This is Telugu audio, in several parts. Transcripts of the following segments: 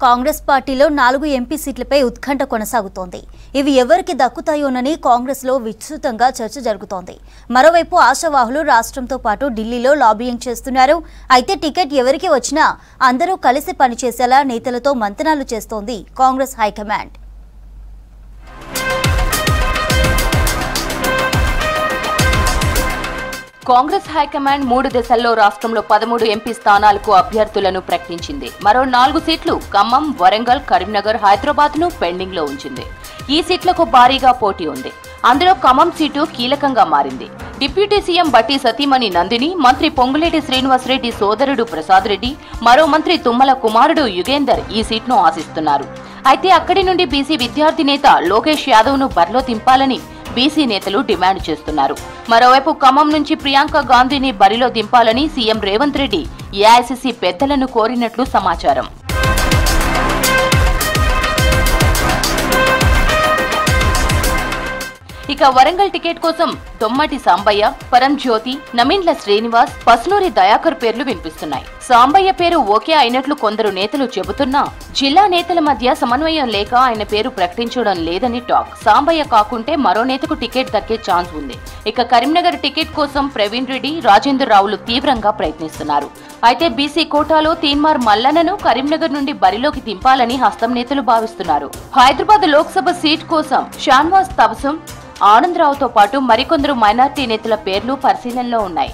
కాంగ్రెస్ పార్టీలో 4 ఎంపీ సీట్లపై ఉత్కంఠ కొనసాగుతోంది. ఇవి ఎవరికి దక్కుతాయోనని కాంగ్రెస్లో విస్తృతంగా చర్చ జరుగుతోంది. మరోవైపు ఆశావాహులు రాష్ట్రంతో పాటు ఢిల్లీలో లాబియింగ్ చేస్తున్నారు. అయితే టికెట్ ఎవరికి వచ్చినా అందరూ కలిసి పనిచేసేలా నేతలతో మంతనాలు చేస్తోంది కాంగ్రెస్ హైకమాండ్. కాంగ్రెస్ హైకమాండ్ 3 దశల్లో రాష్ట్రంలో 13 ఎంపీ స్థానాలకు అభ్యర్థులను ప్రకటించింది. మరో 4 సీట్లు ఖమ్మం, వరంగల్, కరీంనగర్, హైదరాబాద్ ను పెండింగ్ లో ఉంచింది. ఈ సీట్లకు భారీగా పోటీ ఉంది. అందులో ఖమ్మం సీటు కీలకంగా మారింది. డిప్యూటీ సీఎం బట్టి సతీమణి నందిని, మంత్రి పొంగులేటి శ్రీనివాసరెడ్డి సోదరుడు ప్రసాద్ రెడ్డి, మరో మంత్రి తుమ్మల కుమారుడు యుగేందర్ ఈ సీట్ను ఆశిస్తున్నారు. అయితే అక్కడి నుండి బీసీ విద్యార్థి నేత లోకేష్ యాదవ్ ను బరిలో దింపాలని బీసీ నేతలు డిమాండ్ చేస్తున్నారు. మరోవైపు ఖమ్మం నుంచి ప్రియాంక గాంధీని బరిలో దింపాలని సీఎం రేవంత్ రెడ్డి ఏఐసీసీ పెద్దలను కోరినట్లు సమాచారం. ఇక వరంగల్ టికెట్ కోసం దొమ్మటి సాంబయ్య, పరంజ్యోతి, నమిండ్ల శ్రీనివాస్, పస్నూరి దయాకర్ పేర్లు వినిపిస్తున్నాయి. సాంబయ్య పేరు ఓకే అయినట్లు కొందరు నేతలు చెబుతున్నా జిల్లా నేతల మధ్య సమన్వయం లేక ఆయన పేరు ప్రకటించడం లేదని టాక్. సాంబయ్య కాకుంటే మరో నేతకు టికెట్ దక్కే ఛాన్స్ ఉంది. ఇక కరీంనగర్ టికెట్ కోసం ప్రవీణ్ రెడ్డి, రాజేందర్ రావులు తీవ్రంగా ప్రయత్నిస్తున్నారు. అయితే బీసీ కోటాలో తీన్మార్ మల్లన్నను కరీంనగర్ నుండి బరిలోకి దింపాలని హస్తం నేతలు భావిస్తున్నారు. హైదరాబాద్ లోక్సభ సీట్ కోసం షాన్వాస్ తబసుం, ఆనందరావుతో పాటు మరికొందరు మైనార్టీ నేతల పేర్లు పరిశీలనలో ఉన్నాయి.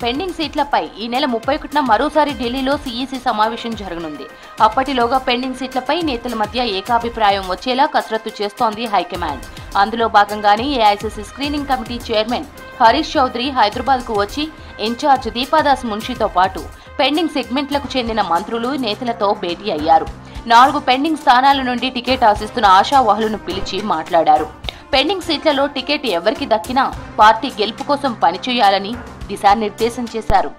పెండింగ్ సీట్లపై ఈ నెల 31న మరోసారి ఢిల్లీలో సీఈసీ సమావేశం జరగనుంది. అప్పటిలోగా పెండింగ్ సీట్లపై నేతల మధ్య ఏకాభిప్రాయం వచ్చేలా కసరత్తు చేస్తోంది హైకమాండ్. అందులో భాగంగానే AICC screening committee chairman Harish Chaudhary Hyderabad కు వచ్చి ఇన్ఛార్జ్ దీపాదాస్ మున్షితో పాటు పెండింగ్ సెగ్మెంట్లకు చెందిన మంత్రులు, నేతలతో భేటీ అయ్యారు. 4 పెండింగ్ స్థానాల నుండి టికెట్ ఆశిస్తున్న ఆశావాహులను పిలిచి మాట్లాడారు. పెండింగ్ సీట్లలో టికెట్ ఎవరికి దక్కినా పార్టీ గెలుపు కోసం పనిచేయాలని దిశానిర్దేశం చేశారు.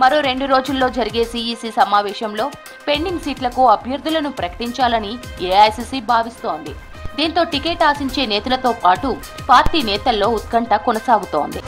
మరో 2 రోజుల్లో జరిగే సీఈసీ సమావేశంలో పెండింగ్ సీట్లకు అభ్యర్థులను ప్రకటించాలని ఏఐసీసీ భావిస్తోంది. దీంతో టికెట్ ఆశించే నేతలతో పాటు పార్టీ నేతల్లో ఉత్కంఠ కొనసాగుతోంది.